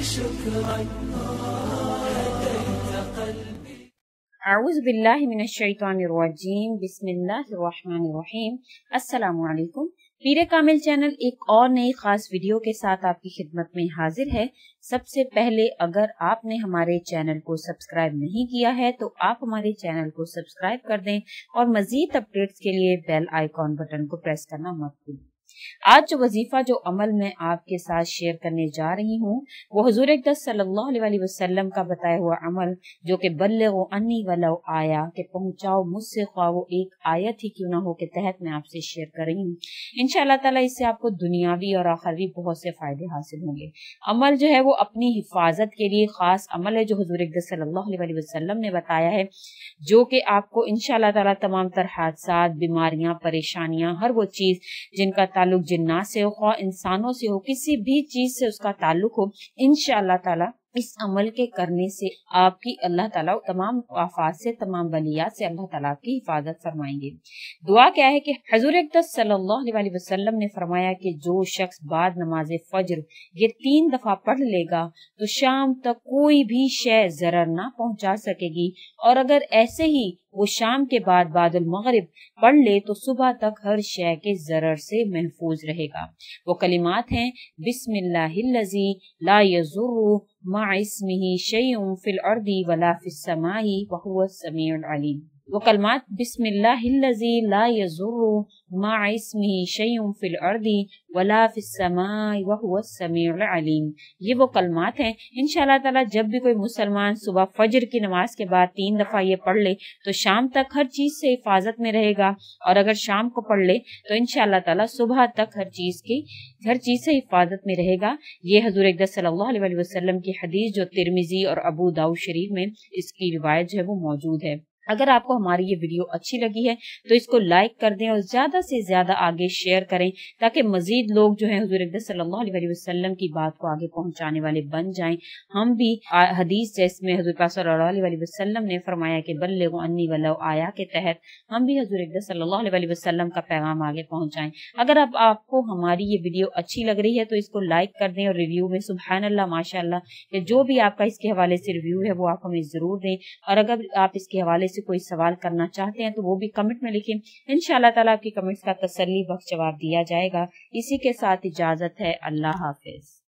شكرا هديت قلبي. اعوذ باللہ من الشیطان الرجیم، بسم اللہ الرحمن الرحیم۔ السلام علیکم۔ پیر کامل چینل ایک اور نئی خاص ویڈیو کے ساتھ آپ کی خدمت میں حاضر ہے۔ سب سے پہلے اگر آپ نے ہمارے چینل کو سبسکرائب نہیں کیا ہے تو آپ ہمارے چینل کو سبسکرائب کر دیں اور مزید اپڈیٹس کے لیے بیل آئیکن بٹن کو پریس کرنا مت بھولیں۔ آج جو وظیفہ جو عمل میں آپ کے ساتھ شیئر کرنے جا رہی ہوں وہ حضور اقدس صلی اللہ علیہ وسلم کا بتایا ہوا عمل جو کہ بلغوا انی ولو آیا، کہ پہنچاؤ مجھ سے خواہ وہ ایک آیت ہی کیوں نہ ہو، کے تحت میں آپ سے شیئر کر رہی ہوں۔ انشاءاللہ تعالیٰ اس سے آپ کو دنیاوی اور آخروی بہت سے فائدے حاصل ہوں گے۔ عمل جو ہے وہ اپنی حفاظت کے لیے خاص عمل ہے جو حضور اقدس صلی اللہ علیہ وسلم نے بتایا ہے، جو کہ آپ کو انشاءاللہ تعالیٰ تمام تر حادثات، بیماریاں، پریشانیاں، ہر وہ چیز جن کا تعلق جنات سے ہو، خواہ انسانوں سے ہو، کسی بھی چیز سے اس کا تعلق ہو، انشاءاللہ تعالیٰ اس عمل کے کرنے سے آپ کی اللہ تعالیٰ تمام آفات سے، تمام بلیات سے اللہ تعالیٰ کی حفاظت فرمائیں گے۔ دعا کیا ہے کہ حضور اقدس صلی اللہ علیہ وسلم نے فرمایا کہ جو شخص بعد نماز فجر یہ 3 دفعہ پڑھ لے گا تو شام تک کوئی بھی شے ضرر نہ پہنچا سکے گی، اور اگر ایسے ہی وہ شام کے بعد المغرب پڑھ لے تو صبح تک ہر شے کے ضرر سے محفوظ رہے گا۔ وہ کلمات ہیں بسم اللہ الذی لا یضر مع اسمہ شیء فی الارض ولا فی السماء وہو السمیع العلیم۔ وہ کلمات بسم اللہ الذی لا یضر مع اسمہ شیء فی الارض ولا فی السماء وہو السمیع العلیم، یہ وہ کلمات ہیں۔ انشاءاللہ تعالیٰ جب بھی کوئی مسلمان صبح فجر کی نماز کے بعد 3 دفعہ یہ پڑھ لے تو شام تک ہر چیز سے حفاظت میں رہے گا، اور اگر شام کو پڑھ لے تو انشاءاللہ تعالیٰ صبح تک ہر چیز سے حفاظت میں رہے گا۔ یہ حضور اقدس صلی اللہ علیہ وسلم کی حدیث جو ترمذی اور ابو داؤد شریف میں اس کی روایت جو ہے وہ موجود ہے۔ اگر آپ کو ہماری یہ ویڈیو اچھی لگی ہے تو اس کو لائک کر دیں اور زیادہ سے زیادہ آگے شیئر کریں تاکہ مزید لوگ جو ہیں حضور اقدس صلی اللہ علیہ وسلم کی بات کو آگے پہنچانے والے بن جائیں۔ ہم بھی حدیث جس میں حضور پاک صلی اللہ علیہ وسلم نے فرمایا کہ بلغوا انی ولو آیا کے تحت ہم بھی حضور اقدس صلی اللہ علیہ وسلم کا پیغام آگے پہنچائیں۔ اگر اب آپ کو ہماری یہ ویڈیو اچھی لگ رہی ہے تو اس کو لائک کر دیں اور ریویو میں سبحان اللہ، ماشاء اللہ، کہ جو بھی آپ کا اس کے حوالے سے ریویو ہے وہ آپ ہمیں ضرور دیں، اور اگر آپ اس کے حوالے سے کوئی سوال کرنا چاہتے ہیں تو وہ بھی کمنٹ میں لکھیں۔ انشاءاللہ تعالیٰ آپ کی کمنٹس کا تسلی بخش جواب دیا جائے گا۔ اسی کے ساتھ اجازت ہے، اللہ حافظ۔